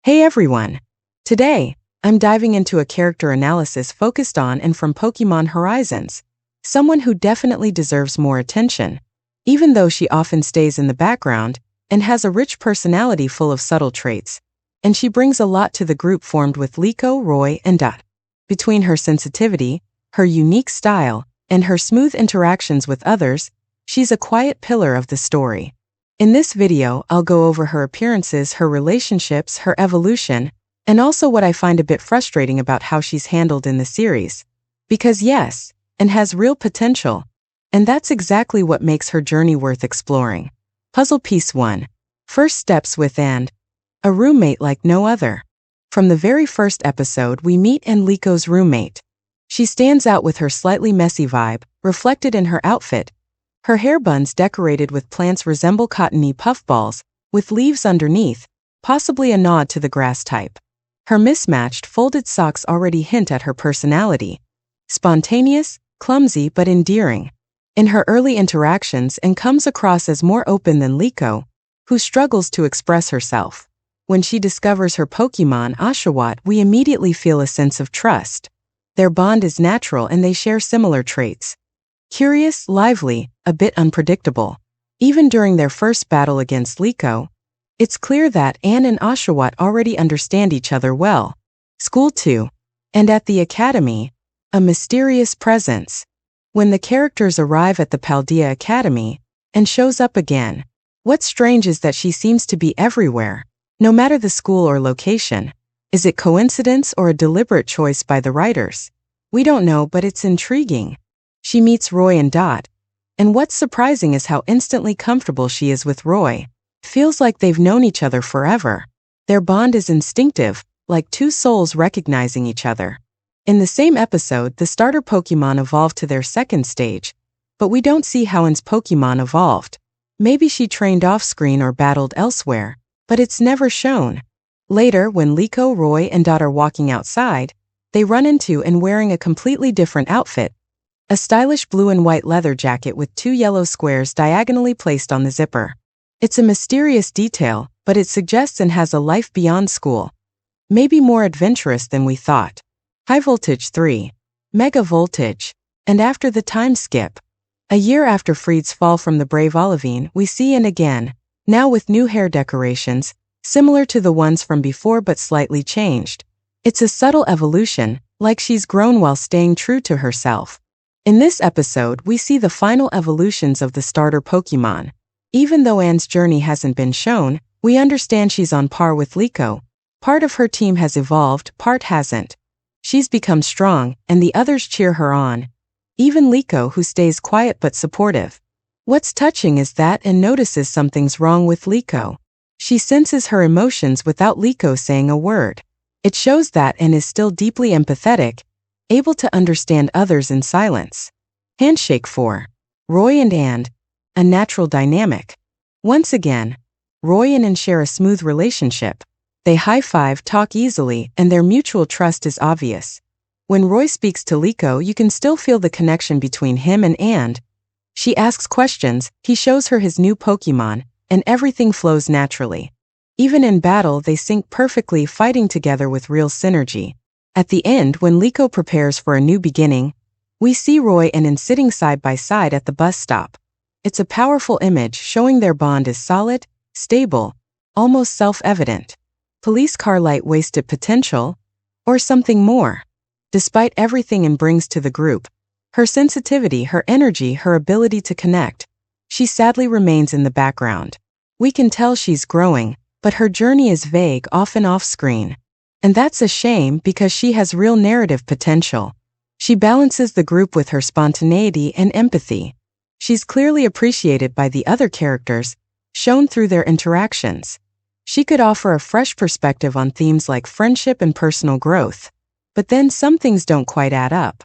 Hey everyone! Today, I'm diving into a character analysis focused on and from Pokémon Horizons, someone who definitely deserves more attention, even though she often stays in the background and has a rich personality full of subtle traits. And she brings a lot to the group formed with Liko, Roy, and Dot. Between her sensitivity, her unique style, and her smooth interactions with others, she's a quiet pillar of the story. In this video, I'll go over her appearances, her relationships, her evolution, and also what I find a bit frustrating about how she's handled in the series. Because yes, and has real potential, and that's exactly what makes her journey worth exploring. Puzzle Piece 1. First steps with and a roommate like no other. From the very first episode, we meet Liko's roommate. She stands out with her slightly messy vibe, reflected in her outfit. Her hair buns decorated with plants resemble cottony puffballs, with leaves underneath, possibly a nod to the grass type. Her mismatched folded socks already hint at her personality. Spontaneous, clumsy but endearing. In her early interactions and comes across as more open than Liko, who struggles to express herself. When she discovers her Pokémon Oshawott, we immediately feel a sense of trust. Their bond is natural and they share similar traits. Curious, lively, a bit unpredictable. Even during their first battle against Liko, it's clear that Anne and Oshawott already understand each other well. School 2. And at the Academy, a mysterious presence. When the characters arrive at the Paldea Academy, and shows up again, what's strange is that she seems to be everywhere, no matter the school or location. Is it coincidence or a deliberate choice by the writers? We don't know, but it's intriguing. She meets Roy and Dot, and what's surprising is how instantly comfortable she is with Roy. Feels like they've known each other forever. Their bond is instinctive, like two souls recognizing each other. In the same episode, the starter Pokémon evolved to their second stage, but we don't see how Anne's Pokémon evolved. Maybe she trained off-screen or battled elsewhere, but it's never shown. Later, when Liko, Roy, and Dot are walking outside, they run into and wearing a completely different outfit. A stylish blue and white leather jacket with two yellow squares diagonally placed on the zipper. It's a mysterious detail, but it suggests and has a life beyond school. Maybe more adventurous than we thought. High Voltage 3. Mega Voltage. And after the time skip. A year after Freed's fall from the brave Olivine, we see Anne again, now with new hair decorations, similar to the ones from before but slightly changed. It's a subtle evolution, like she's grown while staying true to herself. In this episode, we see the final evolutions of the starter Pokémon. Even though Anne's journey hasn't been shown, we understand she's on par with Liko. Part of her team has evolved, part hasn't. She's become strong, and the others cheer her on. Even Liko, who stays quiet but supportive. What's touching is that Anne notices something's wrong with Liko. She senses her emotions without Liko saying a word. It shows that Anne is still deeply empathetic, able to understand others in silence. Handshake 4. Roy and Anne. A natural dynamic. Once again, Roy and Anne share a smooth relationship. They high-five, talk easily, and their mutual trust is obvious. When Roy speaks to Liko, you can still feel the connection between him and Anne. She asks questions, he shows her his new Pokémon, and everything flows naturally. Even in battle, they sync perfectly, fighting together with real synergy. At the end, when Liko prepares for a new beginning, we see Roy and Anne sitting side by side at the bus stop. It's a powerful image showing their bond is solid, stable, almost self-evident. Police car light wasted potential, or something more. Despite everything Anne brings to the group, her sensitivity, her energy, her ability to connect, she sadly remains in the background. We can tell she's growing, but her journey is vague, often off-screen. And that's a shame because she has real narrative potential. She balances the group with her spontaneity and empathy. She's clearly appreciated by the other characters, shown through their interactions. She could offer a fresh perspective on themes like friendship and personal growth. But then some things don't quite add up.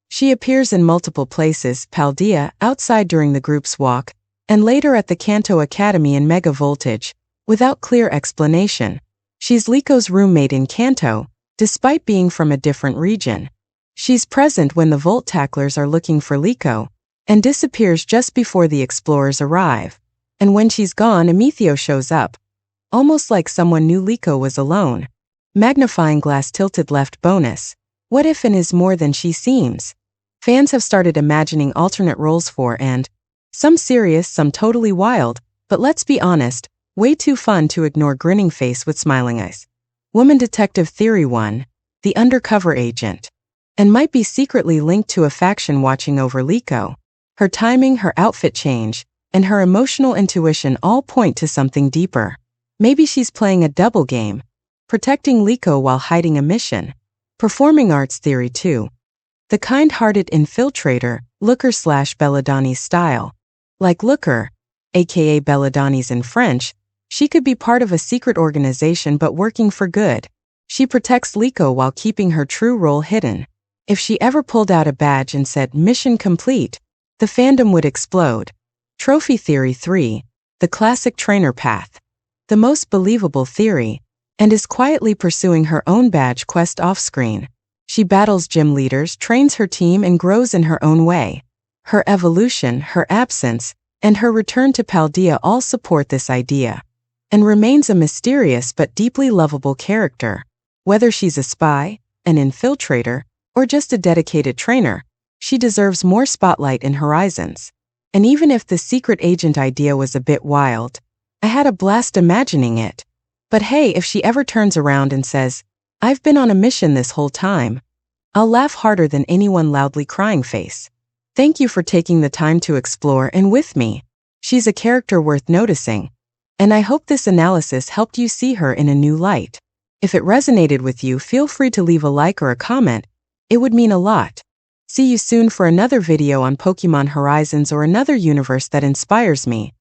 She appears in multiple places, Paldea, outside during the group's walk, and later at the Kanto Academy in Mega Voltage, without clear explanation. She's Liko's roommate in Kanto, despite being from a different region. She's present when the Volt Tacklers are looking for Liko, and disappears just before the explorers arrive. And when she's gone, Ametheo shows up. Almost like someone knew Liko was alone. Magnifying glass tilted left bonus. What if N is more than she seems? Fans have started imagining alternate roles for and some serious, some totally wild, but let's be honest, way too fun to ignore grinning face with smiling eyes. Woman Detective Theory 1, the undercover agent, and might be secretly linked to a faction watching over Liko. Her timing, her outfit change, and her emotional intuition all point to something deeper. Maybe she's playing a double game, protecting Liko while hiding a mission. Performing Arts Theory 2. The kind-hearted infiltrator, Looker/Belladonni's style. Like Looker, aka Belladonni's in French, she could be part of a secret organization but working for good. She protects Liko while keeping her true role hidden. If she ever pulled out a badge and said, "Mission complete," the fandom would explode. Trophy Theory 3. The classic trainer path. The most believable theory, and is quietly pursuing her own badge quest off-screen. She battles gym leaders, trains her team, and grows in her own way. Her evolution, her absence, and her return to Paldea all support this idea, and remains a mysterious but deeply lovable character. Whether she's a spy, an infiltrator, or just a dedicated trainer, she deserves more spotlight in Horizons. And even if the secret agent idea was a bit wild, I had a blast imagining it. But hey, if she ever turns around and says, "I've been on a mission this whole time," I'll laugh harder than anyone loudly crying face. Thank you for taking the time to explore and with me. She's a character worth noticing, and I hope this analysis helped you see her in a new light. If it resonated with you, feel free to leave a like or a comment. It would mean a lot. See you soon for another video on Pokémon Horizons or another universe that inspires me.